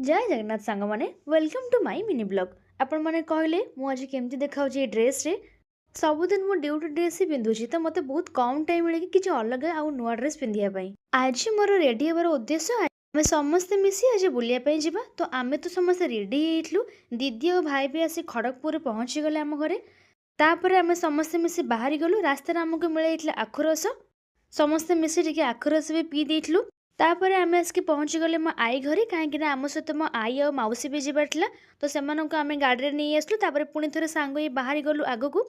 जय जगन्नाथ सांग मैंने welcome to my mini blog. आपण मैंने कहले मु आज केमती देखा ड्रेस रे सबुदिन मु ड्यूटी ड्रेस ही पिंधुची तो मते बहुत कम टाइम मिले कि किछि अलग आउ नुआ ड्रेस पिंधिया पई। आज मोर रेडी होबार उद्देश्य आमे समस्त मिसी आज बुलिया पई जिबा तो आमे तो समस्त रेडी हेइतलु। दीदी और भाई भी आसी खड़गपुर पहुंची गले आम घरे। तापर आमे समस्त मिसी बाहरी गलु। रास्ता आमको मिले आखुरस। समस्ते मिसी टिके आखुरस भी पी देइतलु। तापर आमे आसके पहुँची गले मो आई घरे कहीं आम सहित मो आई और मौसी भी जबार तो से आम गाड़ी नहीं आसलु। तापर पुणी थे सांग ही बाहरी गलु आगकू।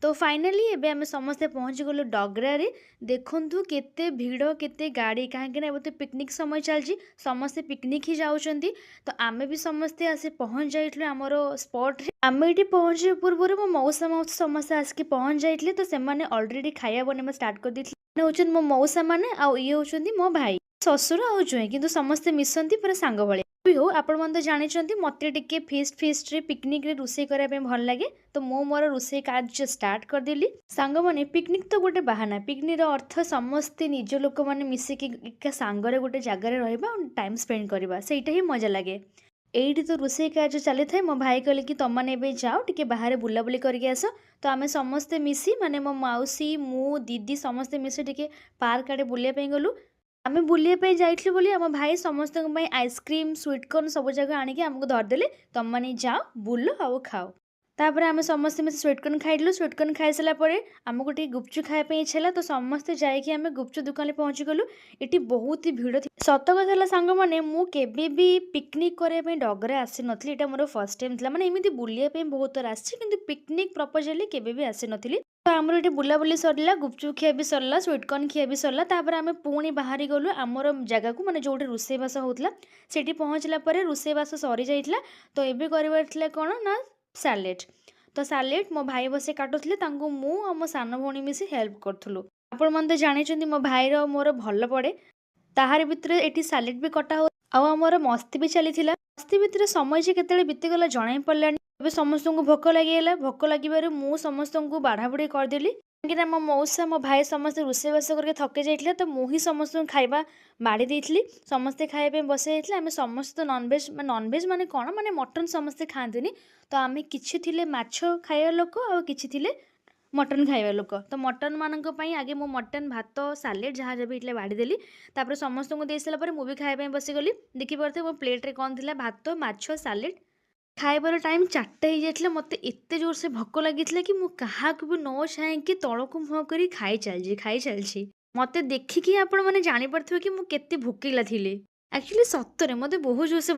तो फाइनाली एबे आमे समस्ते पहुँची गलु डगरा रे। देखंतु केते भीड़ केते गाड़ी कहीं ना तो पिकनिक समय चलची समस्ते पिकनिक ही जाउछंती। तो आमे भी समस्ते आसे पहुँच जाइतलु आमर स्पॉट रे। आमे एठी पहुँचे पूर्व मो मौसा मौसी समस्ते आसके पहुँच जाइतले तो से ऑलरेडी खाया बनेमा स्टार्ट कर देथिले। होचन मो मौसा माने आ ये होचंती मो भाई ससुर आउ जुए किंतु समस्ते मिसंती पूरा सांग भले भी हो। आपण मन तो जानिछंती मते टिके फीस्ट रे पिकनिक रे रुसे करिया पे भल लागे तो मो मोर रुसे कार्य स्टार्ट कर देली। सांग माने पिकनिक तो गोटे बहाना। पिकनिक रो अर्थ समस्ते निज लोक माने मिसे कि एका सांग रे गोटे जगह रे रहबा और टाइम स्पेंड करबा सेटा ही मजा लागे। एइठी तो रुसे कार्य चली थाए। मो भाई कहले कि तुम माने एबे जाओ टिके बाहर बुलाबुली करके आस। तो आमे समस्ते मिसी माने मो मौसी मु दीदी समस्ते मिसी टिके पार्क आड़े बुलिया पे गलु। आमे बुलिया पे जाइतलु बोली आम भाई समस्त आइसक्रीम स्वीटकॉर्न सब जगह आनिक आमको धरदेले तुम मैंने जाओ बुल आउ खाओ। तापर आमे समस्ते मिसे स्वीटकॉर्न खाइलु। स्वीटकॉर्न खाई सारा परे आमको टिके गुपचुप खाइबा इच्छा होला तो समस्ते जाइकी आमे गुपचुप दुकान पहुँची गलु। एटी बहुत ही भीड़ थी। सत कथा होला सांग माने मु केबे भी पिकनिक करे पे डगरा आसी नथली। एटा मोर फर्स्ट टाइम थिला। माने एमिति बुलिया पे बहुत थर आसी किंतु पिकनिक प्रपोजली केबे भी आसी नथली। तो आमर ये बुलाबुली सरला गुपचुप खिया भी सरला स्वीटकॉर्न खिया भी सरला। तापर आमे पुणी बाहरी गलु आमर जगह को माने जोटे रोषेईबास होउतला सेठी पहुँचला परे रोषेईबास सरी जाइतला। तो एबे करबार थिला कोन ना सैलेड। तो सैलेड मो भाई बसे काटुथले तांको मु आ मो सान भौणी मिसी हेल्प करथुलु। आपण मन तो जानिछंती मो भाई रो मोर भल पड़े ताहार भितर एटी सैलेड भी कटा हो आ आमर मस्ती भी चलीथिला। मस्ती भितर समय जे केतेले बीतीगला जणाई पड़लानी। एबे समस्त को भोक लगिगला। भोक लगिबारु मु समस्त को बाढ़ाबुड़ी करदेली कहीं मो मौसा मो भाई समस्त रोषेईबास करके थके जाइतले तो मु ही समस्त खाइबा बाड़ी देइतली। समस्ते खाइबा बसे जाइतले। आमे समस्त नॉनवेज माने कोन माने मटन समस्ते खांतिनी। तो आमे किछि थिले माछो खाइबा लोक आ किछि थिले मटन खाइबा लोक। तो मटन मानक पई आगे मो मटन भात सैलेड जहाँ जब इटले बाड़ी देली। तापर समस्त को दे सारा पर मु भी खाइबा बसी गली। देखि परथे मो प्लेट रे कोन थिला भात माछो सैलेड। खाइबार टाइम 4टा हो जाइतला। मते एते जोर से भोक लागितला कि मु काहाकु भी न चाहेंकी तळकु मुह करी खाई चलछि। मते देखिकी आपण माने जानि परथिबे कि मु केते भोकिला थिले। एक्चुअली सत्तरे मते बहुत जोर से